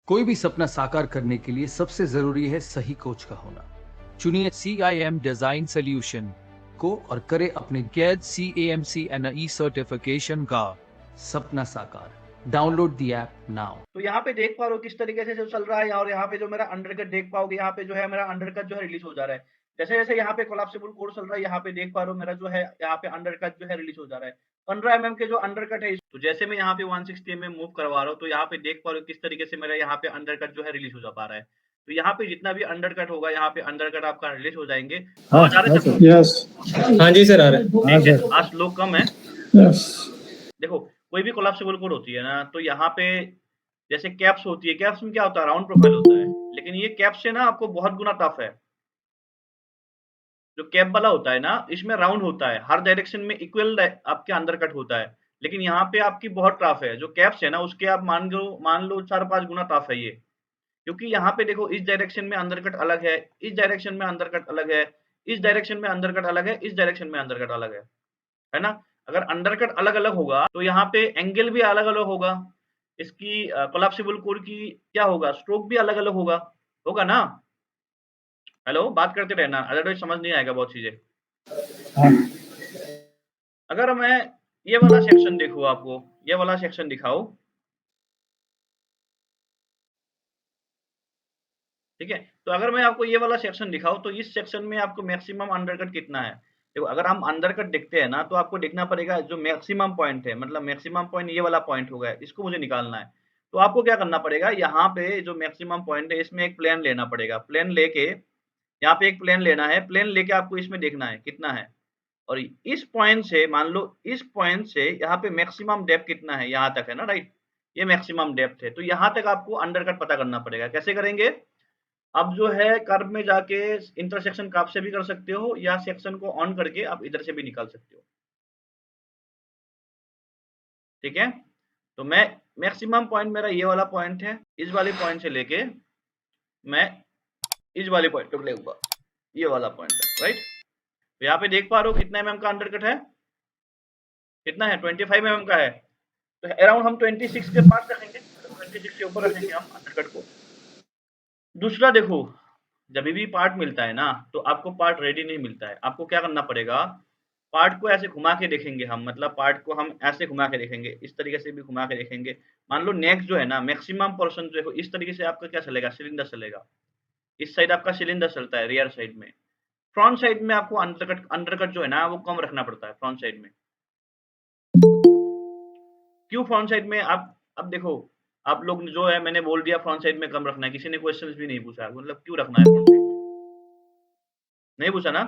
कोई भी सपना साकार करने के लिए सबसे जरूरी है सही कोच का होना। चुनिए CIM डिजाइन सोल्यूशन को और करे अपने गैद CAMC NE सर्टिफिकेशन का सपना साकार। Download the app now. तो यहाँ पे देख पा रहे हो किस तरीके से जो चल रहा है, और यहाँ पे जो मेरा अंडरकट देख पाओगे, यहाँ पे जो है मेरा अंडरकट जो है रिलीज हो जा रहा है। जैसे जैसे यहाँ पे कोलैप्सिबल कोड चल रहा है, यहाँ पे देख पा रहे हो मेरा जो है यहाँ पे अंडरकट जो है रिलीज हो जा रहा है 15 के जो अंडरकट है। तो जैसे मैं यहाँ पे 160 मूव करवा रहा हूँ, तो यहाँ पे देख पा रहे हो किस तरीके से मेरा यहाँ पे अंडरकट जो है रिलीज हो जा पा रहा है। तो यहाँ पे जितना भी अंडरकट होगा, यहाँ पे अंडरकट आपका रिलीज हो जाएंगे। आवाज आ रहा है सबको? यस हाँ जी सर, आ रहा है। ठीक है, आज लोग कम है। यस देखो, कोई भी कोलैप्सिबल कोड होती है ना, तो यहाँ पे जैसे कैप्स होती है, कैप्स में क्या होता है, राउंड प्रोफाइल होता है, लेकिन ये कैप्स से ना आपको बहुत गुना टफ है। जो कैप वाला होता है ना, इसमें राउंड होता है, हर डायरेक्शन में इक्वल आपके अंदर कट होता है, लेकिन यहाँ पे आपकी बहुत टफ है। जो कैप्स है ना, उसके आप मान लो 4-5 गुना टफ है ये, क्योंकि यहाँ पे देखो इस डायरेक्शन में अंदर कट अलग है, इस डायरेक्शन में अंदर कट अलग है, इस डायरेक्शन में अंदर कट अलग है, इस डायरेक्शन में अंदर कट अलग है ना? अगर अंडर कट अलग-अलग होगा, तो यहाँ पे एंगल भी अलग-अलग होगा। इसकी कोलैप्सिबल कोर की क्या होगा, स्ट्रोक भी अलग-अलग होगा ना? हेलो, बात करते रहना, अदरवाइज़ समझ नहीं आएगा बहुत चीज़ें। हाँ अगर मैं ये वाला सेक्शन देखूँ आपको, ये वाला सेक्शन दिखाऊँ, ठीक है? तो अगर मैं आपको ये वाला सेक्शन दिखाऊँ, तो इस सेक्शन में आपको मैक्सिमम अंडरकट कितना है? देखो, अगर हम अंडरकट देखते हैं ना, तो आपको देखना पड़ेगा जो मैक्सिमम पॉइंट है, मतलब मैक्सिमम पॉइंट ये वाला पॉइंट होगा, इसको मुझे निकालना है। तो आपको क्या करना पड़ेगा, यहाँ पे जो मैक्सिमम पॉइंट है, इसमें एक प्लेन लेना पड़ेगा। प्लेन लेके यहाँ पे एक प्लेन लेना है, प्लेन लेके आपको इसमें देखना है कितना है, और इस पॉइंट से मान लो, इस पॉइंट से यहाँ पे मैक्सिमम डेप्थ कितना है, यहाँ तक है ना, राइट? ये मैक्सिमम डेप्थ है, तो यहाँ तक आपको अंडरकट पता करना पड़ेगा। कैसे करेंगे? अब जो है कर्व में जाके इंटरसेक्शन कर्व से भी कर सकते हो, या सेक्शन को ऑन करके आप इधर से भी निकाल सकते हो, ठीक है? तो मैं मैक्सिमम पॉइंट मेरा ये वाला पॉइंट है, इस वाले पॉइंट से लेके मैं इस वाले पॉइंट तक लेऊंगा, ये वाला पॉइंट तक, राइट? तो यहाँ पे देख पा रहे हो कितना mm का अंडरकट है, कितना है, 25 mm का है। तो अराउंड हम 26 के पास रखेंगे, 26 के ऊपर रखेंगे हम अंडरकट को। दूसरा देखो, जब भी पार्ट मिलता है ना, तो आपको पार्ट रेडी नहीं मिलता है, आपको क्या करना पड़ेगा, पार्ट को ऐसे घुमा के देखेंगे हम, मतलब पार्ट को हम ऐसे घुमा के देखेंगे, इस तरीके से भी घुमा के देखेंगे। मान लो नेक जो है ना, मैक्सिमम पोर्शन जो है इस तरीके से आपका क्या चलेगा, सिलेंडर चलेगा। इस साइड आपका सिलेंडर चलता है, रियर साइड में। फ्रंट साइड में आपको अंडरकट जो है ना, वो कम रखना पड़ता है फ्रंट साइड में। क्यों फ्रंट साइड में? आप अब देखो, आप लोग जो है, मैंने बोल दिया फ्रंट साइड में कम रखना है, किसी ने क्वेश्चंस भी नहीं पूछा, मतलब क्यों रखना है फ्रंट साइड में? नहीं पूछा ना?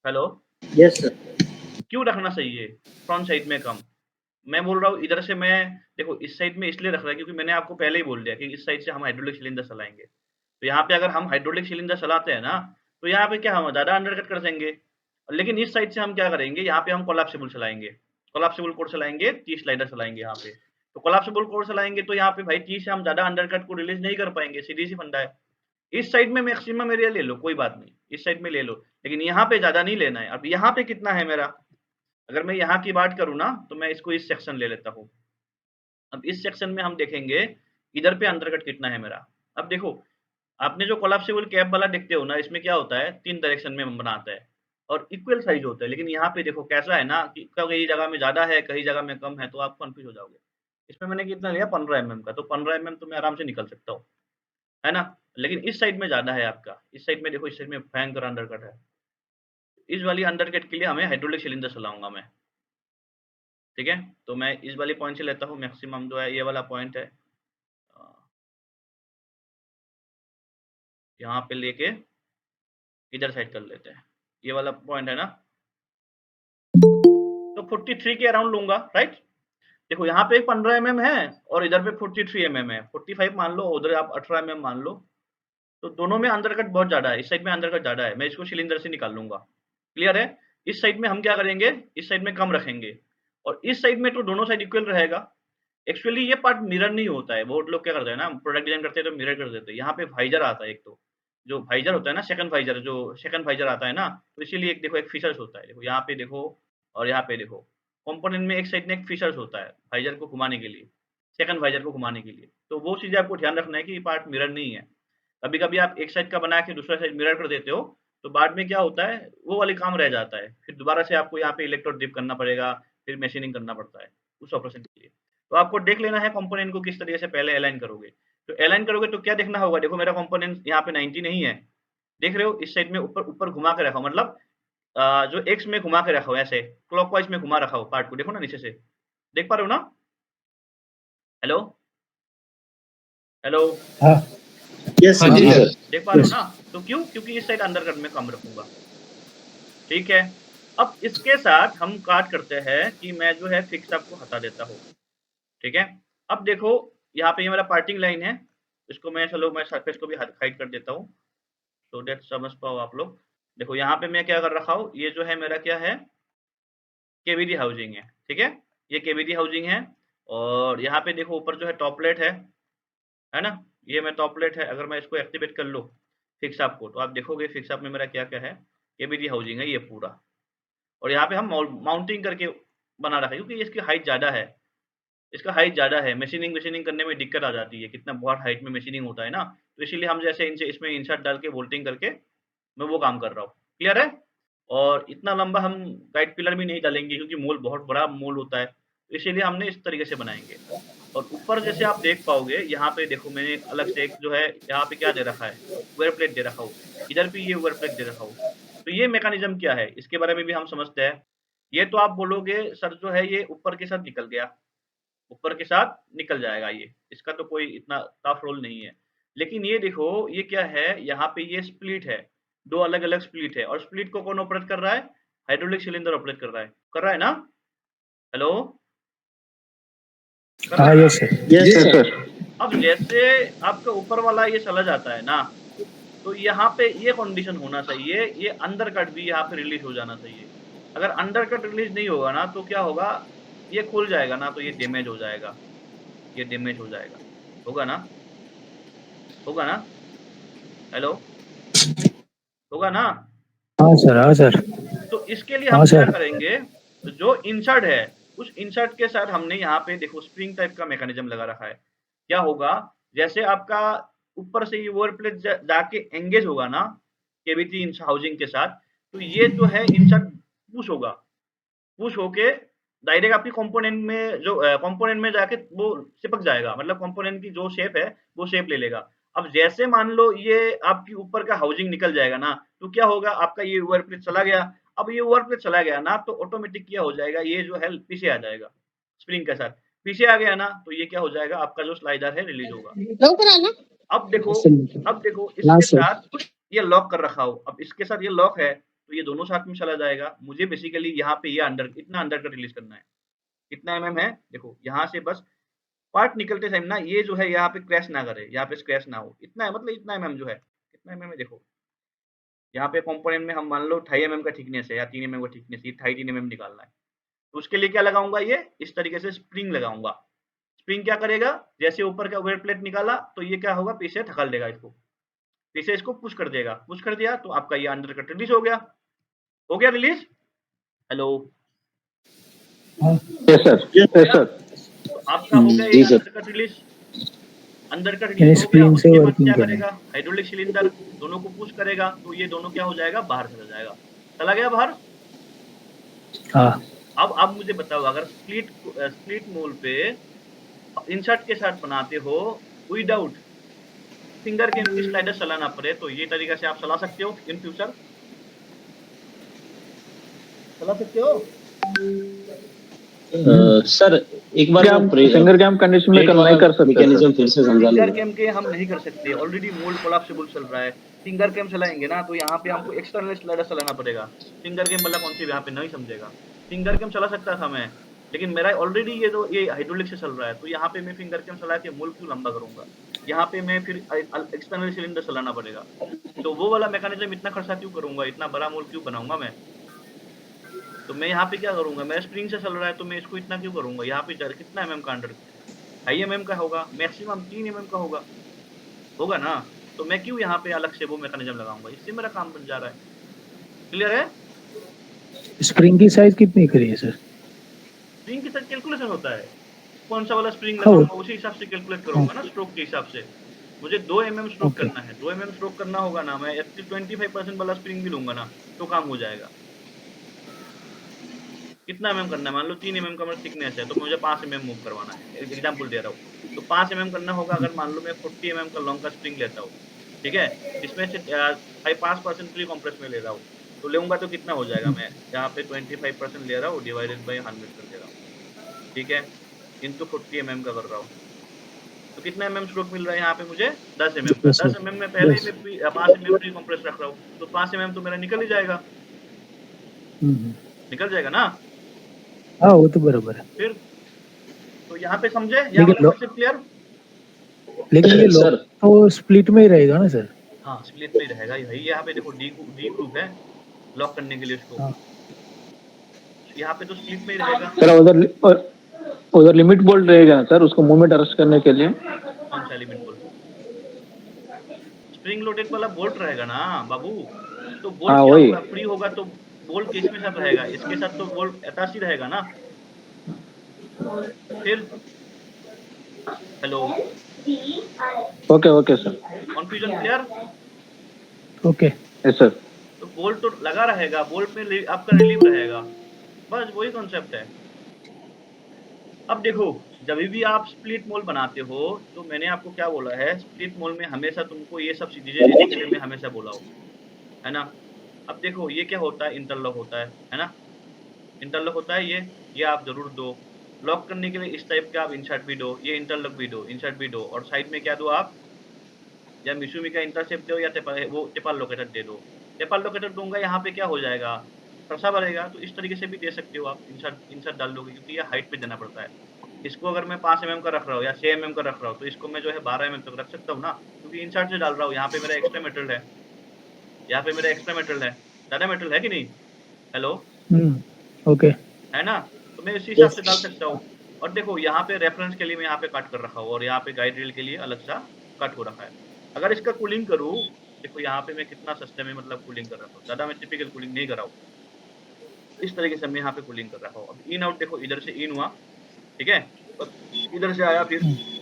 हेलो, यस सर क्यों रखना चाहिए फ्रंट साइड में कम? मैं बोल रहा हूँ इधर से, मैं देखो इस साइड में इसलिए रख रहा है क्योंकि मैंने आपको पहले ही बोल दिया कि इस साइड से हम हाइड्रोलिक सिलेंडर चलाएंगे। तो यहाँ पे अगर हम हाइड्रोलिक सिलेंडर चलाते हैं ना, तो यहाँ पे क्या हम ज़्यादा अंडरकट कर देंगे, लेकिन इस साइड से हम क्या करेंगे, यहाँ पे हम कोलैप्सिबल चलाएंगे, कोलैप्सिबल कोड चलाएंगे, टी स्लाइडर चलाएंगे यहाँ पे। तो कोलैप्सिबल कोड चलाएंगे, तो यहाँ पे भाई टी से हम ज़्यादा अंडरकट को रिलीज नहीं कर पाएंगे, सीधी सी फंडा है। इस साइड में मैक्सिमम एरिया ले लो, कोई बात नहीं, इस साइड में ले लो, लेकिन यहाँ पे ज़्यादा नहीं लेना है। अब यहाँ पे कितना है मेरा, अगर मैं यहाँ की बात करूँ ना, तो मैं इसको इस सेक्शन ले लेता हूँ। अब इस सेक्शन में हम देखेंगे इधर पे अंडरकट कितना है मेरा। अब देखो, आपने जो कोलैप्सिबल कैप वाला देखते हो ना, इसमें क्या होता है, 3 डायरेक्शन में बनाता है और इक्वल साइज होता है, लेकिन यहाँ पे देखो कैसा है ना कि कई जगह में ज़्यादा है, कई जगह में कम है, तो आप कन्फ्यूज़ हो जाओगे। इसमें मैंने कितना लिया, 15 का, तो 15 तो मैं आराम से निकाल सकता हूँ, है ना? लेकिन इस साइड में ज़्यादा है आपका, इस साइड में देखो, इस साइड में भयंकर अंडरकट है। इस वाली अंडरकट के लिए हमें हाइड्रोलिक सिलेंडर चलाऊँगा मैं, ठीक है? तो मैं इस वाली पॉइंट से लेता हूँ, मैक्सिमम जो है ये वाला पॉइंट है। यहाँ पे लेके इधर साइड कर लेते हैं, ये वाला पॉइंट है ना, तो 43 के अराउंड लूँगा, राइट? देखो यहाँ पे 15 है और इधर पे 43 है, 45 मान लो, उधर आप 18 मान लो, तो दोनों में अंडरकट बहुत ज़्यादा है, इस साइड में अंडरकट ज़्यादा है, मैं इसको सिलेंडर से निकाल लूँगा। क्लियर है? इस साइड में हम क्या करेंगे, इस साइड में कम रखेंगे और इस साइड में तो दोनों साइड इक्वल रहेगा। एक्चुअली ये पार्ट मिरर नहीं होता है, बहुत लोग क्या करते हैं ना, प्रोडक्ट डिज़ाइन करते हैं तो मिरर कर देते हैं। यहाँ पे वाइज़र आता है एक तो, जो वाइज़र होता है ना, सेकंड वाइज़र आता है ना, तो इसीलिए एक देखो एक फीचर्स होता है। देखो यहाँ पे देखो और यहाँ पे देखो, कंपोनेंट में एक साइड में एक फीचर्स होता है वाइज़र को घुमाने के लिए। सेकंड वाइजर को घुमाने के लिए। तो वो चीज़ें आपको ध्यान रखना है कि ये पार्ट मिरर नहीं है। कभी-कभी आप एक साइड का बना के दूसरा साइड मिरर कर देते हो, तो बाद में क्या होता है, वो वाली काम रह जाता है। फिर दोबारा से आपको यहाँ पे इलेक्ट्रोड डिप करना पड़ेगा, फिर मशीनिंग करना पड़ता है, उस ऑपरेशन के लिए। तो आपको देख लेना है कंपोनेंट को किस तरीके से पहले अलाइन करोगे। तो अलाइन करोगे तो क्या देखना होगा, देखो मेरा कंपोनेंट यहाँ पे 90 नहीं है, देख रहे हो? इस साइड में ऊपर ऊपर घुमा के रखा हूँ, मतलब जो एक्स में घुमा के रखा हो ऐसे, क्लॉकवाइज़ में घुमा रखा हो पार्ट को, देखो ना नीचे से। देख पा रहे हो ना? हेलो? हेलो? हाँ, यस हाँ सर, जी हाँ, सर। देख पा रहे हो यस, ना? तो क्यों? क्योंकि इस साइड अंडरकट में कम रखूँगा, ठीक है? अब इसके साथ हम काट करते हैं कि मैं जो है फिक्स आपको हटा देता हूँ, ठीक है? अब देखो यहाँ पे ये मेरा पार्टिंग लाइन है, इसको मैं चलो मैं सरफेस को भी हाइड कर देता हूँ, सो दैट समझ पाओ आप लोग। देखो यहाँ पे मैं क्या कर रखा हूँ, ये जो है मेरा क्या है, केवीडी हाउसिंग है, ठीक है? ये केवीडी हाउसिंग है और यहाँ पे देखो ऊपर जो है टॉपलेट है ना? ये मैं टॉपलेट है, अगर मैं इसको एक्टिवेट कर लूँ फिक्स अप को, तो आप देखोगे फिक्स अप में मेरा क्या-क्या है, केवीडी हाउसिंग है ये पूरा। और यहाँ पे हम माउंटिंग करके बना रखा है क्योंकि इसकी हाइट ज़्यादा है। इसका हाइट ज़्यादा है, मशीनिंग करने में दिक्कत आ जाती है, कितना बहुत हाइट में मशीनिंग होता है ना, तो इसीलिए हम जैसे इनसे इसमें इंसर्ट डाल के बोल्टिंग करके मैं वो काम कर रहा हूँ। क्लियर है? और इतना लंबा हम गाइड पिलर भी नहीं डालेंगे क्योंकि मोल बहुत बड़ा मोल होता है, तो इसीलिए हमने इस तरीके से बनाएँगे। और ऊपर जैसे आप देख पाओगे, यहाँ पे देखो मैंने एक अलग से एक जो है यहाँ पे क्या दे रखा है, वेयर प्लेट दे रखा हूँ, इधर भी ये वेयर प्लेट दे रखा हूँ। तो ये मैकेनिज़्म क्या है, इसके बारे में भी हम समझते हैं। ये तो आप बोलोगे सर जो है ये ऊपर के साथ निकल गया, ऊपर के साथ निकल जाएगा ये, इसका तो कोई इतना टफ रोल नहीं है। लेकिन ये देखो, ये क्या है, यहाँ पे ये स्प्लिट है, 2 अलग-अलग स्प्लिट है और स्प्लिट को कौन ऑपरेट कर रहा है? हाइड्रोलिक सिलेंडर ऑपरेट कर रहा है ना? हेलो? कर रहा हाँ, है ना? Yes sir, yes sir. अब जैसे आपका ऊपर वाला ये चला जाता है ना, तो यहाँ पे ये कंडीशन होना चाहिए, ये अंडर कट भी यहाँ पे रिलीज़ हो जाना चाहिए। अगर अंडर कट रिलीज़ नहीं होगा ना, तो क्या होगा, ये खुल जाएगा ना, तो ये डैमेज हो जाएगा, ये डैमेज हो जाएगा। होगा ना? होगा ना? हेलो? होगा ना? हाँ सर, हाँ सर, तो इसके लिए हाँ हम क्या सर, करेंगे, जो इंसर्ट है, उस इंसर्ट के साथ हमने यहाँ पे देखो स्प्रिंग टाइप का मैकेनिज़्म लगा रखा है। क्या होगा, जैसे आपका ऊपर से ये ओवर प्लेट जाके एंगेज होगा ना, केवीटी इंस हाउसिंग के साथ, तो ये जो है इंसर्ट पुश होगा। पुश होके डायरेक्ट आपकी कंपोनेंट में जो कंपोनेंट में जाके वो चिपक जाएगा, मतलब कंपोनेंट की जो शेप है, वो शेप ले लेगा। अब जैसे मान लो ये आपकी ऊपर का हाउसिंग निकल जाएगा ना, तो क्या होगा, आपका ये ओवर प्लेट चला गया। अब ये ओवर प्लेट चला गया ना, तो ऑटोमेटिक क्या हो जाएगा, ये जो है पीछे आ जाएगा, स्प्रिंग के साथ। पीछे आ गया ना, तो ये क्या हो जाएगा, आपका जो स्लाइडर है रिलीज़ होगा। अब देखो इसके लास्ट सर, साथ ये लॉक कर रखा हो, अब इसके साथ ये लॉक है, तो ये दोनों साथ में चला जाएगा। मुझे बेसिकली यहाँ पे ये इतना अंडर कट रिलीज़ करना है। कितना एमएम है? देखो, यहाँ से बस पार्ट निकलते टाइम ना ये जो है यहाँ पे क्रैश ना करे, यहाँ पे क्रैश ना हो। इतना है, मतलब इतना एमएम जो है, कितना एमएम है देखो। यहाँ पे कंपोनेंट में हम मान लो 2.5 एमएम का थिकनेस है या 3 एमएम का थिकनेस, ये 2.5-3 एमएम निकालना है। तो उसके लिए क्या लगाऊँगा, ये इस तरीके से स्प्रिंग लगाऊँगा। स्प्रिंग क्या करेगा, जैसे ऊपर का वेट प्लेट निकाला, तो ये क्या होगा, पीछे धकेल देगा इसको। पीछे इसको पुश कर देगा, पुश कर दिया तो आपका ये अंडर कट रिलीज़ हो गया। हो गया release? Hello? Yes sir. Yes yes sir. तो आपका हो गया ये जी सर। Under cut release. अंदर का रिलीज़ हो गया, स्प्रिंग से उसके बाद वर्किंग क्या करें। करेगा, हाइड्रोलिक सिलेंडर दोनों को पुश करेगा, तो ये दोनों क्या हो जाएगा, बाहर चला जाएगा। चला गया बाहर? हाँ, अब मुझे बताओ, अगर स्प्लिट मोल पे इंसर्ट के साथ बनाते हो, विदाउट फिंगर के एमटी स्लाइडर चलाना पड़े, तो ये तरीके से आप चला सकते हो इन फ्यूचर? चला सकते हो? सर एक बार फिंगर कैम कंडीशन में नहीं कर सकते मैकेनिज्म फिर से समझा फिंगर लीजिए। कैम के हम नहीं कर सकते, ऑलरेडी मोल्ड कोलैप्सिबल चल रहा है। फिंगर कैम चलाएंगे ना, तो यहाँ पे हमको एक्सटर्नल स्लाइडर चलाना पड़ेगा। फिंगर कैम वाला कॉन्सेप्ट यहाँ पे नहीं समझेगा। फिंगर कैम चला सकता था मैं, लेकिन मेरा ऑलरेडी ये हाइड्रोलिक से चल रहा है, तो यहाँ पे मैं फिंगर कैम चला के मोल्ड क्यों लंबा करूंगा। यहाँ पे मैं फिर एक्सटर्नल सिलेंडर चलाना पड़ेगा, तो वो वाला मैकेनिज्म इतना खर्चा क्यों करूंगा, इतना बड़ा मोल्ड क्यों बनाऊंगा मैं। तो मैं यहाँ पे क्या करूंगा, मेरा स्प्रिंग से चल रहा है, तो मैं इसको इतना क्यों करूंगा। यहाँ पे कितना एमएम का अंडर, 2.5 एमएम का होगा, मैक्सिमम 3 एमएम का होगा ना, तो मैं क्यों यहाँ पे अलग से वो मैकेनिज्म लगाऊंगा, इससे मेरा काम बन जा रहा है। क्लियर है? स्प्रिंग की साइज कितनी करी है सर? स्प्रिंग के साथ कैलकुलेशन होता है, कौन सा वाला स्प्रिंग हाँ, लगाऊंगा उसी हिसाब से कैलकुलेट करूंगा ना स्ट्रोक के हिसाब से। मुझे 2 mm स्ट्रोक ओके। करना है, 2 mm स्ट्रोक करना होगा ना, मैं 25% वाला स्प्रिंग भी लूंगा ना तो काम हो जाएगा। कितना mm करना है, मान लो 3 mm का मेरा थिकनेस है तो मुझे 5 mm मूव करवाना है, एग्जांपल दे रहा हूँ। तो 5 mm करना होगा, अगर मान लो मैं 40 mm का लॉन्ग का स्प्रिंग लेता हूँ, ठीक है, इसमें से 5% प्री कंप्रेस में ले रहा हूँ, तो लूंगा तो कितना हो जाएगा, मैं यहाँ पे 25% ले रहा हूँ डिवाइडेड बाई 100 कर दे रहा हूँ, ठीक है, इंटू 40 mm का कर रहा हूँ, तो कितना mm स्ट्रोक मिल रहा है यहाँ पे मुझे 10 mm का। 10 mm में पहले ही मैं 5 mm प्री कंप्रेस रख रहा हूँ, तो 5 mm तो मेरा निकल ही जाएगा, निकल जाएगा ना। हाँ वो तो बराबर है। फिर तो यहाँ पे समझे, यहाँ लेकिन वाला कॉन्सेप्ट क्लियर। लेकिन ये सर लॉक तो स्प्लिट में ही रहेगा ना सर? हाँ स्प्लिट में ही रहेगा भाई, यहाँ पे देखो डी ग्रुप है लॉक करने के लिए उसको, हाँ। यहाँ पे तो स्प्लिट में ही रहेगा। सर उधर लिमिट बोल्ट रहेगा ना सर, उसको मूवमेंट अरेस्ट करने के लिए? कौन सा लिमिट बोल्ट? स्प्रिंग लोडेड वाला बोल्ट रहेगा ना बाबू, तो बोल्ट हाँ क्या वही। होगा, फ्री होगा तो बोल्ट किसके साथ रहेगा, इसके साथ तो बोल्ट अटैच ही रहेगा ना। फिर hello, okay okay sir. Confusion clear? Okay. Yes sir. तो बोल्ट तो लगा रहेगा, बोल्ट में आपका रिलीव रहेगा, बस वही कॉन्सेप्ट है। अब देखो जब भी आप स्प्लिट मोल बनाते हो तो मैंने आपको क्या बोला है, स्प्लिट मोल में हमेशा तुमको ये सब चीजें लेने के लिए मैं हमेशा बोला हूँ, है ना। अब देखो ये क्या होता है, इंटरलॉक होता है ना, इंटरलॉक होता है ये आप जरूर दो। लॉक करने के लिए इस टाइप का आप इंसर्ट भी दो, ये इंटरलॉक भी दो, इंसर्ट भी दो, और साइड में क्या दो आप, या मिसुमी का इंटरसेप्ट दो या टेपल लोकेटर दे दो। टेपल लोकेटर दूंगा, यहाँ पे क्या हो जाएगा, प्रसा भरेगा, तो इस तरीके से भी दे सकते हो आप, इंसर्ट डाल दोगे, क्योंकि ये हाइट पे देना पड़ता है। इसको अगर मैं 5 mm का रख रहा हूँ या 6 mm का रख रहा हूँ तो इसको मैं जो है 12 mm तक रख सकता हूँ ना, क्योंकि इंसर्ट से डाल रहा हूँ, यहाँ पे मेरा एक्स्ट्रा मेटल है, यहाँ पे मेरा एक्स्ट्रा मेटल है, ज्यादा मेटल है कि नहीं। Hello, okay. है ना, तो मैं इसी हिसाब से डाल सकता हूँ। और देखो यहाँ पे रेफरेंस के लिए मैं यहाँ पे कट कर रखा हूँ, और यहाँ पे गाइड रेल के लिए अलग सा कट हो रखा है। अगर इसका कूलिंग करूँ, देखो यहाँ पे मैं कितना सस्ते में मतलब कूलिंग कर रहा हूँ, ज्यादा मैं टिपिकल कूलिंग नहीं कर रहा हूँ, इस तरीके से मैं यहाँ पे कूलिंग कर रहा हूँ। अब इन आउट देखो, इधर से इन हुआ, ठीक है, और इधर से आया, फिर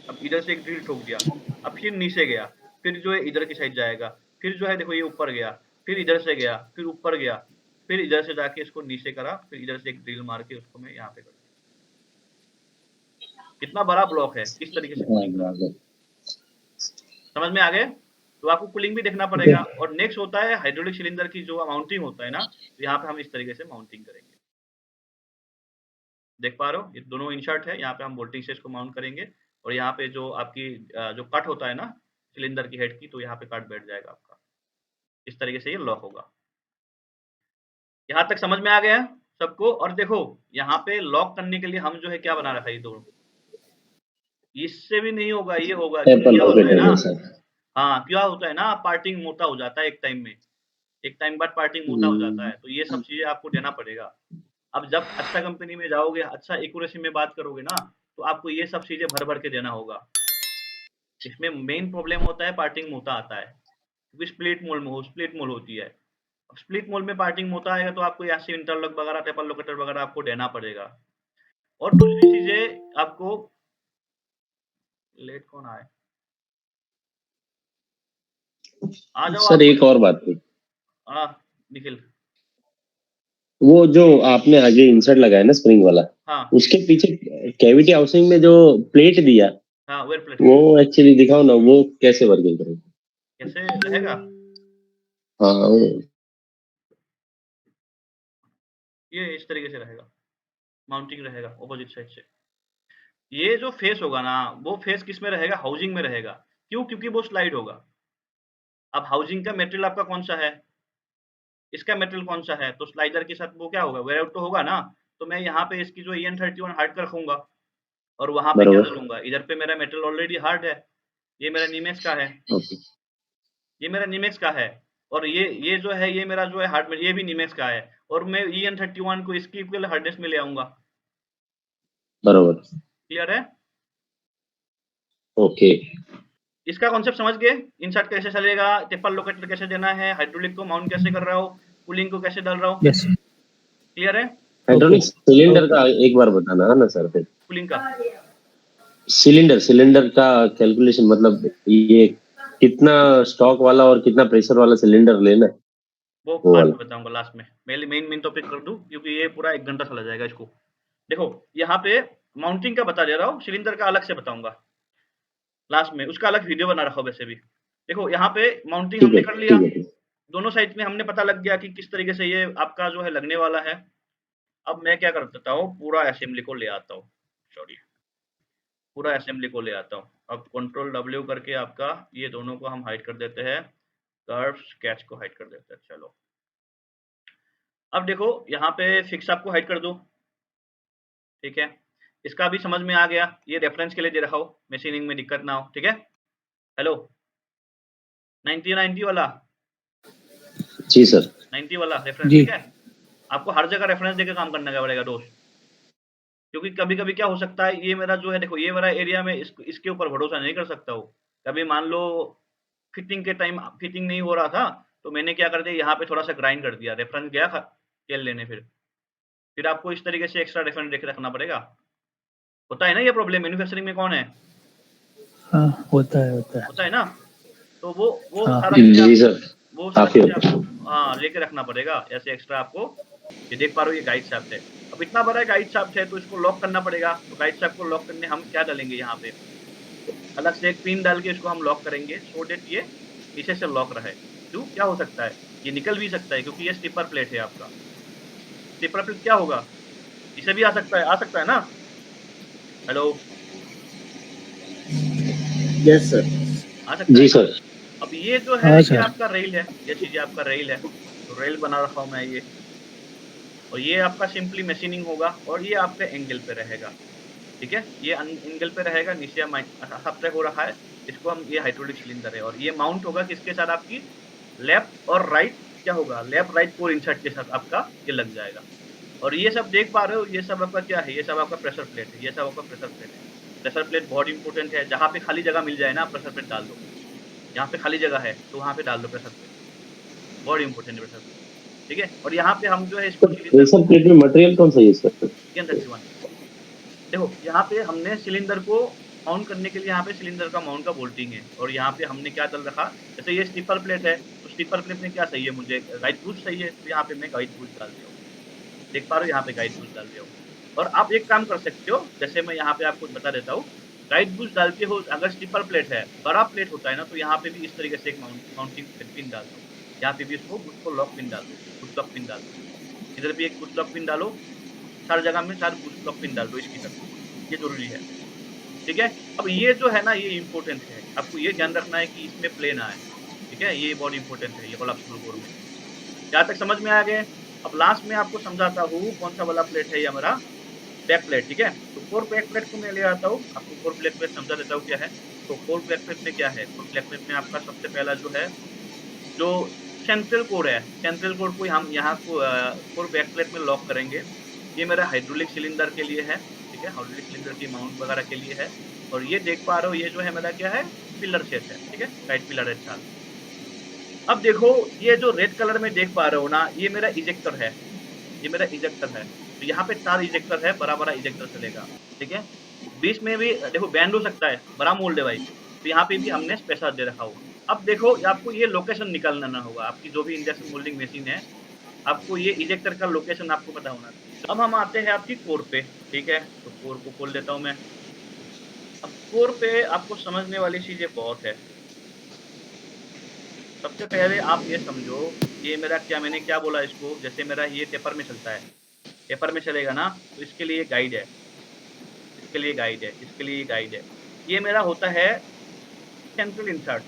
अब इधर से एक ड्रिल ठोक दिया, अब फिर नीचे गया, फिर जो है इधर की साइड जाएगा, फिर जो है देखो ये ऊपर गया, फिर इधर से गया, फिर ऊपर गया, फिर इधर से जाके इसको नीचे करा, फिर इधर से एक ड्रिल मार के उसको मैं यहाँ पे कर दिया। कितना बड़ा ब्लॉक है, किस तरीके से कूलिंग करा, समझ में आ गए। तो आपको कूलिंग भी देखना पड़ेगा। और नेक्स्ट होता है हाइड्रोलिक सिलेंडर की जो माउंटिंग होता है ना, तो यहाँ पे हम इस तरीके से माउंटिंग करेंगे, देख पा रहे हो, ये दोनों इंसर्ट है, यहाँ पे हम बोल्टिंग से इसको माउंट करेंगे, और यहाँ पे जो आपकी जो कट होता है ना सिलेंडर की हेड की, तो यहाँ पे कट बैठ जाएगा आपका, इस तरीके से ये लॉक होगा। यहाँ तक समझ में आ गया सबको। और देखो यहाँ पे लॉक करने के लिए हम जो है क्या बना रखा है, ये दोनों, इससे भी नहीं होगा, ये होगा, क्योंकि क्या होता है ना, हाँ क्या होता है ना, पार्टिंग मोटा हो जाता है एक टाइम में, एक टाइम बाद पार्टिंग मोटा हो जाता है, तो ये सब चीजें आपको देना पड़ेगा। अब जब अच्छा कंपनी में जाओगे, अच्छा एक्यूरेसी में बात करोगे ना, तो आपको ये सब चीजें भर भर के देना होगा। इसमें मेन प्रॉब्लम होता है पार्टिंग मोटा आता है, क्योंकि स्प्लिट मोल में स्प्लिट मोल होती है। स्प्लिट मोल में पार्टिंग मोटा आएगा तो आपको ऐसे इंटरलॉक वगैरह, टेपल लोकेटर वगैरह आपको देना पड़ेगा। और दूसरी चीजें आपको, लेट कौन आए, आ जाओ सर आप। एक और बात थी, निखिल, वो जो आपने आगे इंसर्ट लगाया ना स्प्रिंग वाला, हाँ उसके पीछे कैविटी हाउसिंग में जो प्लेट दिया, हाँ वेयर प्लेट, वो एक्चुअली दिखाओ ना, वो कैसे वर्किंग करेगा, कैसे रहेगा। हाँ ये इस तरीके से रहेगा, माउंटिंग रहेगा ऑपोजिट साइड से। ये जो फेस होगा ना, वो फेस किस में रहेगा, हाउसिंग में रहेगा। क्यों, क्योंकि वो स्लाइड होगा। अब हाउसिंग का मेटेरियल आपका कौन सा है, इसका मेटेरियल कौन सा है, तो स्लाइडर के साथ वो क्या होगा, वेयर आउट तो होगा ना। तो मैं यहाँ पे इसकी जो EN31 हार्ड कर रखूंगा, और वहां पे क्या बरोबर, डालूंगा, इधर पे मेरा मेटेरियल ऑलरेडी हार्ड है, ये मेरा नीमेक्स का है, ओके, ये मेरा नीमेक्स का है, और ये जो है, ये मेरा जो है हार्ड में, ये भी नीमेक्स का है, और मैं EN31 को इसकी इक्वल हार्डनेस में ले आऊंगा। बरोबर, क्लियर है, ओके। इसका कॉन्सेप्ट समझ गए। इंसर्ट कैसे चलेगा, टेपल लोकेटर कैसे देना है, हाइड्रोलिक को माउंट कैसे कर रहा हूँ, कूलिंग को कैसे डाल रहा हूँ, यस। क्लियर है। हाइड्रोलिक सिलेंडर का एक बार बताना है ना सर, फिर कूलिंग का सिलेंडर सिलेंडर का कैलकुलेशन, मतलब ये कितना स्टॉक वाला और कितना प्रेशर वाला सिलेंडर लेना है, वो वो बाद वाला। में बताऊंगा लास्ट में। पहले मेन टॉपिक कर दूं क्योंकि ये पूरा 1 घंटा चला जाएगा इसको। देखो यहाँ पे माउंटिंग का बता दे रहा हूँ, सिलेंडर का अलग से बताऊंगा लास्ट में, उसका अलग वीडियो बना रखा हूँ वैसे भी। देखो यहाँ पे माउंटिंग ठीक है हमने कर लिया, ठीक है। दोनों साइड में हमने पता लग गया कि किस तरीके से ये आपका जो है लगने वाला है। अब मैं क्या कर देता हूँ, पूरा असेंबली को ले आता हूँ, सॉरी पूरा असेंबली को ले आता हूँ। अब कंट्रोल W करके आपका ये दोनों को हम हाइड कर देते हैं, कर्व स्केच को हाइड कर देते हैं। चलो अब देखो यहाँ पे फिक्स आपको हाइड कर दूं, ठीक है। इसका भी समझ में आ गया, ये रेफरेंस के लिए दे रखा हो, मशीनिंग में दिक्कत ना हो, ठीक है। हेलो 90 वाला, जी सर। 90 वाला रेफरेंस, जी। ठीक है। आपको हर जगह रेफरेंस देके काम करना पड़ेगा दोस्त, क्योंकि कभी-कभी क्या हो सकता है, ये मेरा जो है देखो ये वाला एरिया में इसके ऊपर भरोसा नहीं कर सकता हूँ। कभी मान लो फिटिंग के टाइम फिटिंग नहीं हो रहा था, तो मैंने क्या कर दिया, यहाँ पे थोड़ा सा ग्राइंड कर दिया, रेफरेंस गया तेल लेने, फिर आपको इस तरीके से एक्स्ट्रा रेफरेंस देके रखना पड़ेगा। होता है ना ये प्रॉब्लम, मैन्युफैक्चरिंग में कौन है, हाँ होता है। होता है ना। तो वो हाँ सारा चीजें जी आपको, सर, वो सारा काफी चीजें होता आपको है। हाँ लेके रखना पड़ेगा ऐसे एक्स्ट्रा आपको। ये देख पा रहे हो, ये गाइड शाफ्ट है। अब इतना बड़ा गाइड शाफ्ट है तो इसको लॉक करना पड़ेगा। तो गाइड शाफ्ट को लॉक करने हम क्या डालेंगे, यहाँ पे अलग से एक पिन डाल के इसको हम लॉक करेंगे, सो दैट ये पीछे से लॉक रहे। क्यों, क्या हो सकता है, ये निकल भी सकता है क्योंकि ये स्टिपर प्लेट है आपका। स्टिपर प्लेट क्या होगा, इसे भी आ सकता है ना। Hello, yes sir. आ सकता है जी ना। सर। अब ये जो है हाँ ये सर। आपका रेल है, ये चीजें आपका रेल है, तो रेल बना रखा हूँ मैं ये। और ये आपका सिंपली मशीनिंग होगा और ये आपके एंगल पे रहेगा, ठीक है। ये एंगल पे रहेगा, नीचे सबसे हो रखा है, इसको हम, ये हाइड्रोलिक सिलेंडर है और ये माउंट होगा किसके साथ, आपकी लेफ्ट और राइट, क्या होगा, लेफ्ट राइट कोर इंसर्ट के साथ आपका ये लग जाएगा। और ये सब देख पा रहे हो, ये सब आपका क्या है, ये सब आपका प्रेशर प्लेट है, ये सब आपका प्रेशर प्लेट है। प्रेशर प्लेट बहुत इंपॉर्टेंट है, जहाँ पे खाली जगह मिल जाए ना प्रेशर प्लेट डाल दो, यहाँ पे खाली जगह है तो वहाँ पे डाल दो प्रेशर प्लेट, बहुत इंपॉर्टेंट है प्रेशर प्लेट, ठीक है। और यहाँ पे हम जो है इसको सिलेंडर प्रेशर को प्लेट में मटेरियल कौन सा यूज करते हैं? देखो यहाँ पे हमने सिलेंडर को माउंट करने के लिए यहाँ पे सिलेंडर का माउंट का बोल्टिंग है, और यहाँ पे हमने क्या डाल रखा, जैसे ये स्टिपर प्लेट है तो स्टिपर प्लेट में क्या चाहिए मुझे, गाइड बूस्ट चाहिए, तो यहाँ पे मैं गाइड बूस्ट डाल दिया हूँ, देख पा रहे हो, यहाँ पे गाइड बूस्ट डाल दिया हूँ। और आप एक काम कर सकते हो, जैसे मैं यहाँ पे आपको बता देता हूँ, गाइड बूस्ट डालते हो अगर स्टिपर प्लेट है, बड़ा प्लेट होता है ना, तो यहाँ पे भी इस तरीके से एक माउंटिंग पिन डाल दो, यहाँ पे भी इसको बूस्ट लॉक पिन डाल दो, बूस्ट लॉक पिन डाल दो, इधर भी एक बूस्ट लॉक पिन डालो, हर जगह में 4 बूस्ट लॉक पिन डाल दो इसकी तरफ, ये जरूरी है, ठीक है। अब ये जो है ना, ये इंपॉर्टेंट है, आपको ये ध्यान रखना है कि इसमें प्ले ना आए, ठीक है, ये बहुत इंपॉर्टेंट है, ये कोलैप्सिबल कोर में। यहाँ तक समझ में आ गए। अब लास्ट में आपको समझाता हूँ कौन सा वाला प्लेट है, ये हमारा बैक प्लेट, ठीक है। तो कोर बैक प्लेट को मैं ले आता हूँ, आपको कोर बैक प्लेट समझा देता हूँ क्या है। तो कोर बैक प्लेट में क्या है, कोर बैक प्लेट में आपका सबसे पहला जो है, जो सेंट्रल कोर है, सेंट्रल कोर को हम यहाँ को कोर बैक प्लेट में लॉक करेंगे। ये मेरा हाइड्रोलिक सिलेंडर के लिए है, ठीक है, हाइड्रोलिक सिलेंडर की माउंट वगैरह के लिए है। और ये देख पा रहे हो, ये जो है मेरा क्या है, पिलर सेट है, ठीक है, राइट पिलर है चार। अब देखो ये जो रेड कलर में देख पा रहे हो ना, ये मेरा इजेक्टर है, ये मेरा इजेक्टर है। तो यहाँ पे 4 इजेक्टर है, बड़ा बड़ा इजेक्टर चलेगा, ठीक है। बीच में भी देखो बैंड हो सकता है, बड़ा मोल्ड है भाई, तो यहाँ पे भी हमने स्पेशल दे रखा हुआ। अब देखो आपको ये लोकेशन निकालना होगा, आपकी जो भी इंजेक्शन मोल्डिंग मशीन है, आपको ये इजेक्टर का लोकेशन आपको पता होना चाहिए। अब हम आते हैं आपकी कोर पे, ठीक है, तो कोर को खोल देता हूँ मैं। अब कोर पे आपको समझने वाली चीजें बहुत है। सबसे पहले आप ये समझो, ये मेरा क्या, मैंने क्या बोला इसको, जैसे मेरा ये टेपर में चलता है, टेपर में चलेगा ना, तो इसके लिए गाइड है, इसके लिए गाइड है, इसके लिए गाइड है। ये मेरा होता है सेंट्रल इंसर्ट।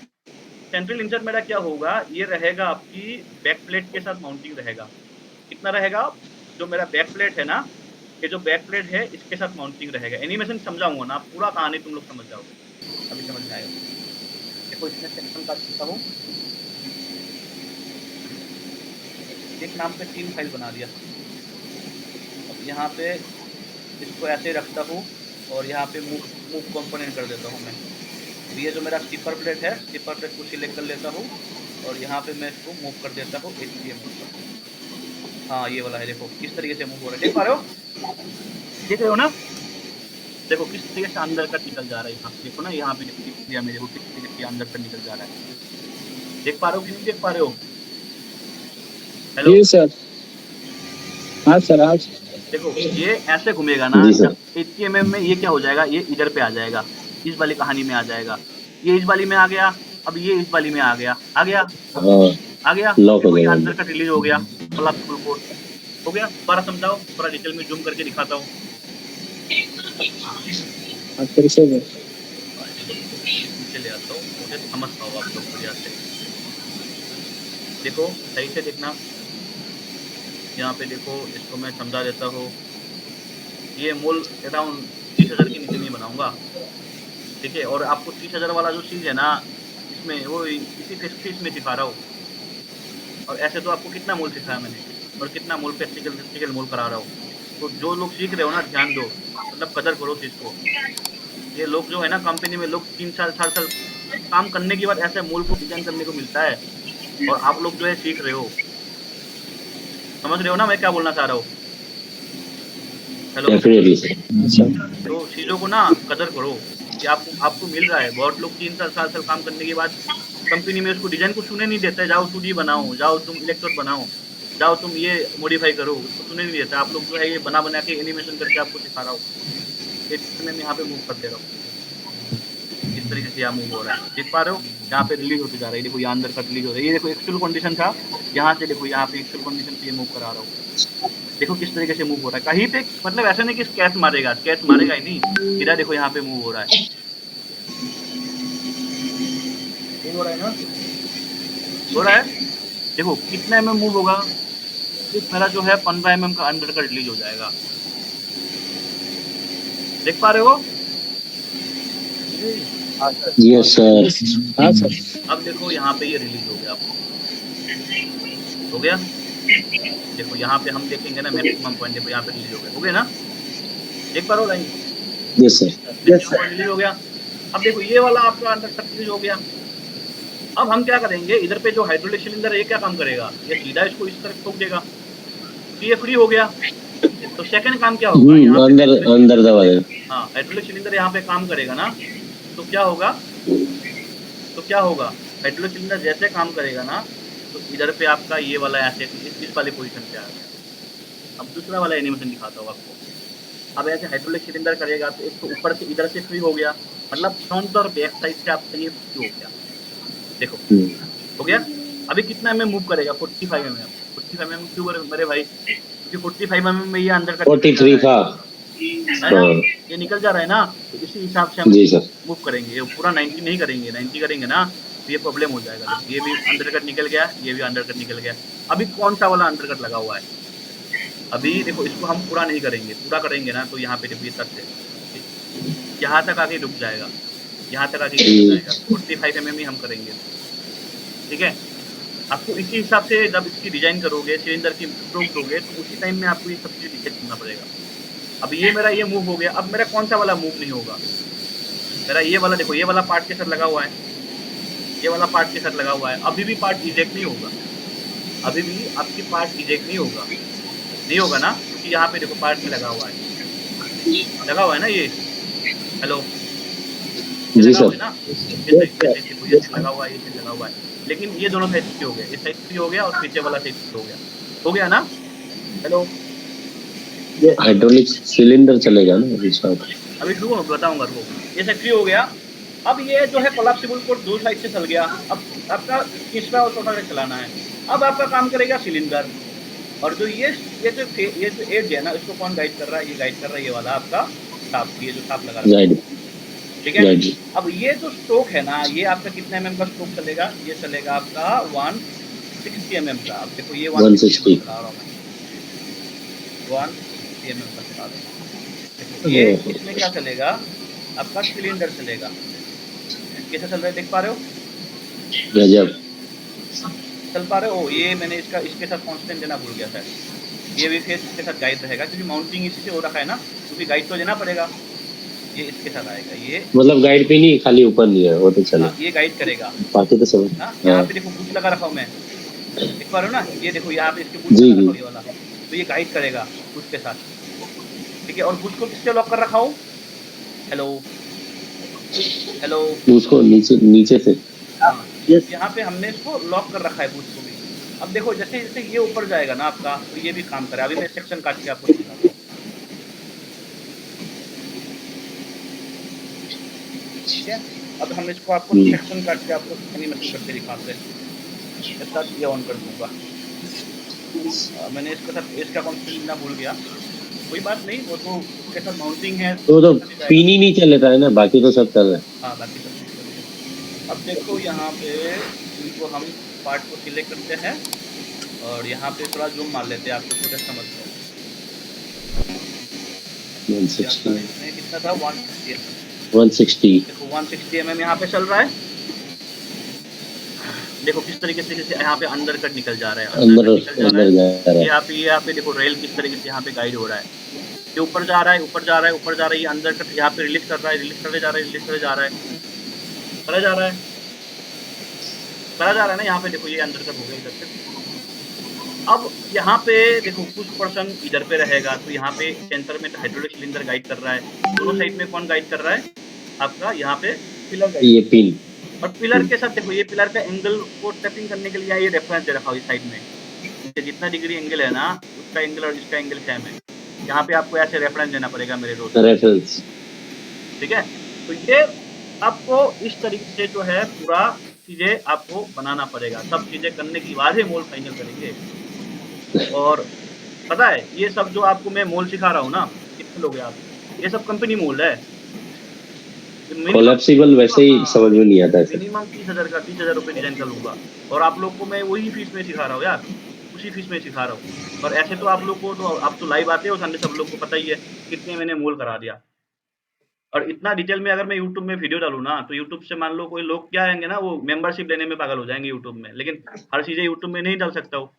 सेंट्रल इंसर्ट मेरा क्या होगा, ये रहेगा आपकी बैक प्लेट के साथ माउंटिंग रहेगा। कितना रहेगा, जो मेरा बैक प्लेट है ना, ये जो बैक प्लेट है इसके साथ माउंटिंग रहेगा। एनिमेशन समझाऊंगा ना, पूरा कहानी तुम लोग समझ जाओगे, अभी समझ में आएगा। देखो इसमें सेक्शन काट सकता हूँ, एक नाम पे 3 फाइल बना दिया। अब यहाँ पे इसको ऐसे रखता हूँ और यहाँ पे मूव कंपोनेंट कर देता हूँ मैं। ये जो मेरा स्टिपर प्लेट है, स्टिपर प्लेट को सिलेक्ट कर लेता हूँ और यहाँ पे मैं इसको मूव कर देता हूँ HDM। हाँ ये वाला है, देखो इस तरीके से मूव हो रहा है, देख पा रहे हो, देख रहे हो ना, देखो किस तरीके से अंदर कट निकल जा रहा है यहाँ पे, देखो ना यहाँ पे दिया मेरे को किस तरीके से अंदर कट निकल जा रहा है। देख पा रहे हो कि नहीं देख पा रहे हो? हेलो जी सर। हाँ सर, हाँ सर। देखो ये ऐसे घूमेगा ना, जी सर। 80 mm में ये क्या हो जाएगा, ये इधर पे आ जाएगा, इस वाली कहानी में आ जाएगा, ये इस वाली में आ गया, अब ये इस वाली में आ गया, आ गया हाँ, आ गया, लॉक हो देखो ये जाएगा। अंदर कट रिलीज हो गया, कोलैप्सिबल कोड हो गया। दोबारा समझाओ, थोड़ा डिटेल में जूम करके दिखाता हूँ। हाँ, फिर से बोल। नीचे ले आता हूँ, मुझे समझ पाओ आप लोग बढ़िया से। देखो सही से देखना, यहाँ पे देखो, इसको मैं समझा देता हूँ। ये मूल अराउंड 30,000 के नीचे नहीं बनाऊंगा, ठीक है। और आपको 30,000 वाला जो चीज़ है ना, इसमें वो इसी फेस में दिखा रहा हूँ। और ऐसे तो आपको कितना मूल सिखाया मैंने, और कितना मूल प्रैक्टिकल मूल करा रहा हूँ। तो जो लोग सीख रहे हो ना, ध्यान दो, मतलब कदर करो चीज़ को। ये लोग जो है ना, कंपनी में लोग 3 साल 4 साल काम करने के बाद ऐसे मूल को डिजाइन करने को मिलता है, और आप लोग जो है सीख रहे हो। समझ रहे हो ना मैं क्या बोलना चाह रहा हूँ? Hello, definitely sir. तो चीज़ों को ना कदर करो कि आपको मिल रहा है। बहुत लोग 3 साल 4 साल काम करने के बाद कंपनी में उसको डिजाइन को सुने नहीं देता है। जाओ 2D बनाओ, जाओ तुम इलेक्ट्रोड बनाओ, जाओ तुम ये मॉडिफाई करो, उसको सुने नहीं देता। आप लोग जो है ये बना के एनिमेशन करके आपको सिखा रहा हूँ। मैं यहाँ पे मूव कर दे रहा हूँ, इस तरीके से यहाँ मूव हो रहा है, देख पा रहे हो? यहाँ पे रिलीज होती जा रही है, देखो यहाँ अंदर कट रिलीज हो रही है। ये देखो एक्चुअल कंडीशन था, यहाँ से देखो यहाँ पे एक्चुअल कंडीशन पे मूव करा रहा हूँ। देखो किस तरीके से मूव हो रहा है। कहीं पे मतलब ऐसा नहीं कि स्केच मारेगा ही नहीं, इधर देखो यहाँ पे मूव हो रहा है, हो रहा है ना, हो रहा है। देखो कितना mm मूव होगा, सिर्फ मेरा जो है 15 mm का अंदर का रिलीज हो जाएगा, देख पा रहे हो? Yes sir. हाँ सर। अब देखो यहाँ पे ये रिलीज हो गया, हो गया। देखो यहाँ पे हम देखेंगे ना, मैक्सिमम पॉइंट देखो यहाँ पे रिलीज हो गया ना, देख पा रहे हो लाइन? Yes sir. रिलीज हो गया। अब देखो ये वाला आपका अंदर तक रिलीज हो गया। अब हम क्या करेंगे, इधर पे जो हाइड्रोलिक सिलेंडर है ये क्या काम करेगा, ये सीधा इसको इस तरफ ठोक देगा, तो ये फ्री हो गया। तो सेकंड काम क्या होगा, यहाँ पे अंदर दबा देगा। हाँ, हाइड्रोलिक सिलेंडर यहाँ पे काम करेगा ना, तो क्या होगा, हाइड्रोलिक सिलेंडर जैसे काम करेगा ना, तो इधर पे आपका ये वाला ऐसे इस वाली पोजीशन पे आ गया। अब दूसरा वाला एनिमेशन दिखाता हूँ आपको। अब ऐसे हाइड्रोलिक सिलेंडर करेगा तो एक तो ऊपर से इधर से फ्री हो गया, मतलब फ्रंट और बैक साइड से आपका ये फ्री हो गया, देखो हो गया। अभी कितना mm मूव करेगा, 45 mm। 45 mm क्यों मेरे भाई, क्योंकि 45 mm में ये अंदर का 43 था, है ना, ये निकल जा रहा है ना, तो इसी हिसाब से हम जी सर। मूव करेंगे। ये पूरा 90 नहीं करेंगे, 90 करेंगे ना तो ये प्रॉब्लम हो जाएगा। ये भी अंडर कट निकल गया, ये भी अंडर कट निकल गया। अभी कौन सा वाला अंडर कट लगा हुआ है, अभी देखो इसको हम पूरा नहीं करेंगे, पूरा करेंगे ना तो यहाँ पे देखो ये तक से यहाँ तक आके रुक जाएगा, यहाँ तक आके रुक जाएगा। 45 mm ही हम करेंगे, ठीक है। आपको इसी हिसाब से जब इसकी डिजाइन करोगे, सिलेंडर की स्ट्रोक दोगे, तो उसी टाइम में आपको ये सब चीज़ डिसाइड करना पड़ेगा। अब ये मेरा ये मूव हो गया, अब मेरा कौन सा वाला मूव नहीं होगा, मेरा ये वाला देखो, ये वाला पार्ट के साथ लगा हुआ है, ये वाला पार्ट के साथ लगा हुआ है। अभी भी पार्ट इजेक्ट नहीं होगा, अभी भी आपकी पार्ट इजेक्ट नहीं होगा ना, क्योंकि यहाँ पे देखो पार्ट में लगा हुआ है ना ये। हेलो जी सर। ना, ये लगा हुआ है, ये लगा हुआ है, लेकिन ये दोनों साइड फ्री हो गया, ये साइड फ्री हो गया और पीछे वाला साइड फ्री हो गया ना। हेलो, हाइड्रोलिक सिलेंडर चलेगा ना अभी साथ, अभी शुरू बताऊंगा तो। ये साइड फ्री हो गया। अब ये जो है कोलैप्सिबल कोड दो साइड से चल गया। अब आपका तीसरा और चौथा चलाना है। अब आपका काम करेगा सिलेंडर, और जो ये जो एज है ना, इसको कौन गाइड कर रहा है, ये गाइड कर रहा है ये वाला आपका साफ, ये जो साफ लगा रहा है, ठीक है। अब ये जो स्ट्रोक है ना, ये आपका कितने mm का स्ट्रोक चलेगा, ये चलेगा आपका 160 mm का। अब देखो ये 160 चला रहा हूँ मैं, 160 mm का चला रहा हूँ। ये इसमें क्या चलेगा, आपका सिलेंडर चलेगा। कैसे चल रहा है देख पा रहे हो, गजब चल पा रहे हो। ये मैंने इसके साथ कांस्टेंट देना भूल गया था। ये भी फेस इसके साथ गाइड रहेगा, क्योंकि माउंटिंग इसी से हो रखा है ना, क्योंकि गाइड तो देना पड़ेगा। ये इसके साथ आएगा, ये मतलब गाइड पे नहीं, खाली ऊपर नहीं है वो तो चला। हाँ, ये गाइड करेगा, बाकी तो सब। यहाँ पे देखो बुश लगा रखा हूँ मैं, देख पा रहे हो ना, ये देखो यहाँ पे इसके बुश लगा रखा हूँ ये वाला, तो ये गाइड करेगा बुश के साथ, ठीक है। और बुश को किससे लॉक कर रखा हूँ, हेलो हेलो उसको नीचे नीचे से हाँ यस यहाँ पे हमने इसको लॉक कर रखा है बूस्ट को भी। अब देखो जैसे जैसे ये ऊपर जाएगा ना आपका, तो ये भी काम करे। अभी मैं सेक्शन काट के आपको समझाता हूँ। ठीक है, अब हम इसको आपको सेक्शन काट के आपको एनिमेशन करके दिखाते हैं। इसके साथ ये ऑन कर दूंगा। मैंने इसके साथ इसका कॉन्फ़िगर लेना भूल गया, कोई बात नहीं, वो तो उसके साथ माउंटिंग है तो चली जाएगा। पिन ही नहीं चल रहा है ना, बाकी तो सब चल रहा है। हाँ, बाकी सब ठीक चल रहा है। अब देखो यहाँ पे इनको हम पार्ट को सिलेक्ट करते हैं और यहाँ पे थोड़ा जूम मार लेते हैं, आपको थोड़ा समझ लो। 160 इसमें कितना था 160 160 देखो 160 mm यहाँ पे चल रहा है। देखो किस तरीके से यहाँ पे अंदर कट निकल जा रहा है, अंदर निकल जा रहा अंदर है। जा रहा है। यहाँ पे देखो रेल किस तरीके से यहाँ पे गाइड हो रहा है। ये ऊपर जा रहा है, ऊपर जा रहा है, ऊपर जा रहा है। ये अंदर कट यहाँ पे रिलीज कर रहा है, रिलीज करने जा रहा है, रिलीज करने जा रहा है, करा जा रहा है, करा जा रहा है ना। यहाँ पे देखो ये अंदर कट हो गया इधर से। अब यहाँ पे देखो कुछ पर्सन इधर पे रहेगा, तो यहाँ पे सेंटर में हाइड्रोलिक सिलेंडर गाइड कर रहा है। दोनों साइड में कौन गाइड कर रहा है आपका, यहाँ पे पिलर गाइड। ये पिन और पिलर के साथ देखो ये पिलर का एंगल को टैपिंग करने के लिए ये रेफरेंस दे रखा है इस साइड में। जितना डिग्री एंगल है ना, उसका एंगल और इसका एंगल सेम है। यहाँ पे आपको ऐसे रेफरेंस देना पड़ेगा मेरे दोस्त, रेफरेंस। ठीक है। तो ये आपको इस तरीके से जो है पूरा चीजें आपको बनाना पड़ेगा। सब चीजें करने के बाद ही मोल फाइनल करेंगे। और पता है ये सब जो आपको मैं मोल सिखा रहा हूँ ना, कितने लोग हैं आप, ये सब कंपनी मोल है। कोलैप्सिबल वैसे ही समझ में नहीं आता है सर। मिनिमम 30,000 का 30,000 रुपये डिजाइन का लूंगा, और आप लोग को मैं वही फीस में सिखा रहा हूँ यार, उसी फीस में सिखा रहा हूँ। और ऐसे तो आप लोग को तो आप तो लाइव आते हो संडे, सब लोग को पता ही है कितने मैंने मोल करा दिया। और इतना डिटेल में अगर मैं यूट्यूब में वीडियो डालूँ ना, तो यूट्यूब से मान लो कोई लोग क्या आएंगे ना, वो मेंबरशिप लेने में पागल हो जाएंगे यूट्यूब में। लेकिन हर चीजें यूट्यूब में नहीं डाल सकता हूँ।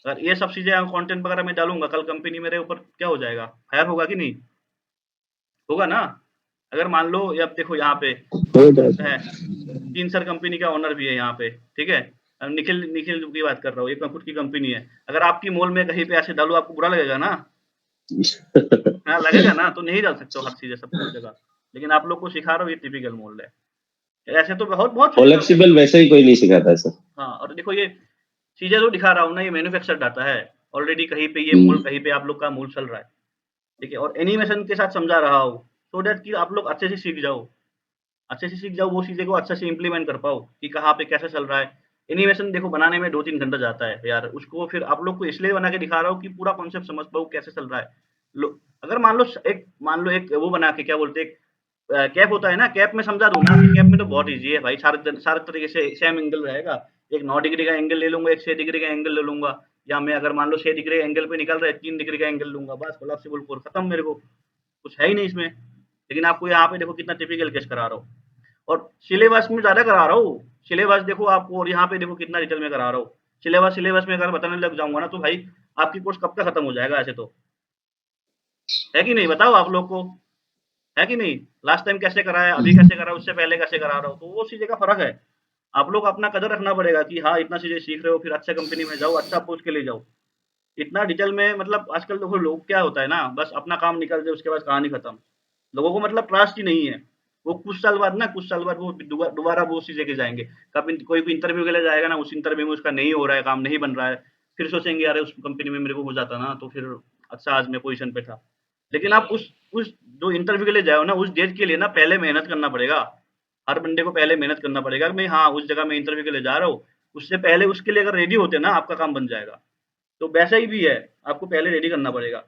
अगर ये सब चीजें कंटेंट वगैरह में डालूंगा, कल कंपनी मेरे ऊपर क्या हो जाएगा, फायर होगा कि नहीं होगा ना। अगर मान लो अब देखो यहाँ पे है, तीन सर कंपनी का ओनर भी है यहाँ पे, ठीक है। निखिल निखिल की बात कर रहा हूँ, ये खुद की कंपनी है। अगर आपकी मोल में कहीं पे ऐसे डालू, आपको बुरा लगेगा ना। हाँ लगेगा ना, तो नहीं डाल सकते हो हर चीजें सब जगह। लेकिन आप लोग को सिखा रहा हूँ, ये टिपिकल मोल है। ऐसे तो बहुत बहुत कोलैप्सिबल वैसे ही कोई नहीं सिखाता है सर। हाँ, और देखो ये चीजें जो दिखा रहा हूँ ना, ये मैन्युफैक्चर डाटा है ऑलरेडी। कहीं पे ये मोल, कहीं पे आप लोग का मोल चल रहा है, ठीक है। और एनिमेशन के साथ समझा रहा हूँ, सो दैट कि आप लोग अच्छे से सीख जाओ, अच्छे से सीख जाओ, वो चीज़ें को अच्छे से इम्प्लीमेंट कर पाओ कि कहाँ पे कैसे चल रहा है। एनिमेशन देखो बनाने में 2-3 घंटा जाता है यार, उसको फिर आप लोग को इसलिए बना के दिखा रहा हूँ कि पूरा कॉन्सेप्ट समझ पाओ कैसे चल रहा है। अगर मान लो एक वो बना के, क्या बोलते हैं, कैप होता है ना, कैप में समझा दूँ ना, कैप में तो बहुत ईजी है भाई। सारे तरीके से सेम एंगल रहेगा। एक 9 डिग्री का एंगल ले लूंगा, एक 6 डिग्री का एंगल ले लूंगा, या मैं अगर मान लो 6 डिग्री एंगल पे निकल रहा है, 3 डिग्री का एंगल लूंगा, बस कोलैप्सिबल कोर खत्म। मेरे को कुछ है ही नहीं इसमें। लेकिन आपको यहाँ पे देखो कितना टिपिकल केस करा रहा हूँ, और सिलेबस में ज़्यादा करा रहा हूँ। सिलेबस देखो आपको, और यहाँ पे देखो कितना डिटेल में करा रहा हूँ। सिलेबस में अगर बताने लग जाऊंगा ना, तो भाई आपकी कोर्स कब तक खत्म हो जाएगा ऐसे तो, है कि नहीं बताओ आप लोग को, है कि नहीं। लास्ट टाइम कैसे कराया, अभी कैसे करा, उससे पहले कैसे करा रहा हूँ, तो वो चीज़ें का फर्क है। आप लोग अपना कदर रखना पड़ेगा कि हाँ इतना चीज़ें सीख रहे हो, फिर अच्छा कंपनी में जाओ, अच्छा पोस्ट के लिए जाओ। इतना डिटेल में मतलब आजकल देखो लोग क्या होता है ना, बस अपना काम निकल जाए, उसके बाद कहानी खत्म। लोगों को मतलब ट्रस्ट ही नहीं है। वो कुछ साल बाद वो दोबारा वो चीज़ लेके जाएँगे। कभी कोई भी इंटरव्यू के लिए जाएगा ना, उस इंटरव्यू में उसका नहीं हो रहा है, काम नहीं बन रहा है, फिर सोचेंगे अरे उस कंपनी में मेरे को हो जाता ना, तो फिर अच्छा आज मैं पोज़ीशन पे था। लेकिन आप उस जो इंटरव्यू के लिए जाओ ना, उस डेट के लिए ना पहले मेहनत करना पड़ेगा। हर बंदे को पहले मेहनत करना पड़ेगा कि मैं हाँ, उस जगह मैं इंटरव्यू के लिए जा रहा हूँ। उससे पहले उसके लिए अगर रेडी होते ना, आपका काम बन जाएगा। तो वैसा ही भी है, आपको पहले रेडी करना पड़ेगा।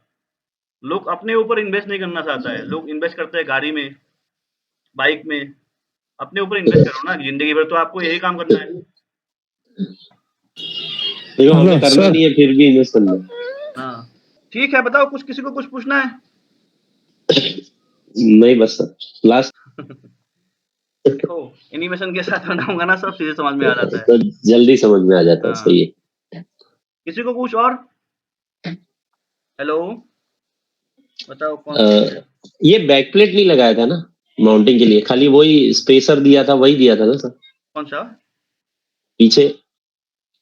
लोग अपने ऊपर इन्वेस्ट नहीं करना चाहता है, लोग इन्वेस्ट करते हैं गाड़ी में, बाइक में। अपने ऊपर इन्वेस्ट करो ना, जिंदगी भर तो आपको यही काम करना है। देखो हमें करना नहीं है, फिर भी इन्वेस्ट करना है। हाँ ठीक है, बताओ कुछ, किसी को कुछ पूछना है? नहीं बस सर लास्ट देखो एनिमेशन के साथ बनाऊंगा ना, सब चीजें समझ में आ जाता है। तो जल्दी समझ में आ जाता है। हाँ। सही है। किसी को कुछ और? हेलो बताओ कौन? ये बैक प्लेट नहीं लगाया था ना माउंटिंग के लिए, खाली वही स्पेसर दिया था, वही दिया था ना सर? कौन सा? पीछे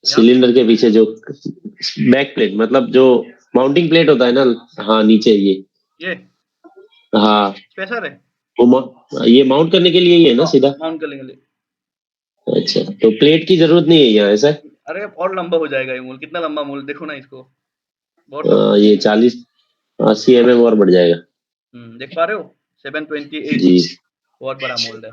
सिलेंडर के पीछे जो बैक प्लेट, मतलब जो माउंटिंग प्लेट होता है ना, हाँ नीचे ये ये हाँ स्पेसर है। ये माउंट करने के लिए ही है ना सीधा? माउंट करने के लिए। अच्छा, तो प्लेट की जरूरत नहीं है यहाँ, ऐसा? अरे और लंबा हो जाएगा ये मूल, कितना लंबा मूल देखो ना इसको, बहुत लंबा। ये 40-80 mm और बढ़ जाएगा। देख पा रहे हो 728 जी। बहुत बड़ा मोल्ड है।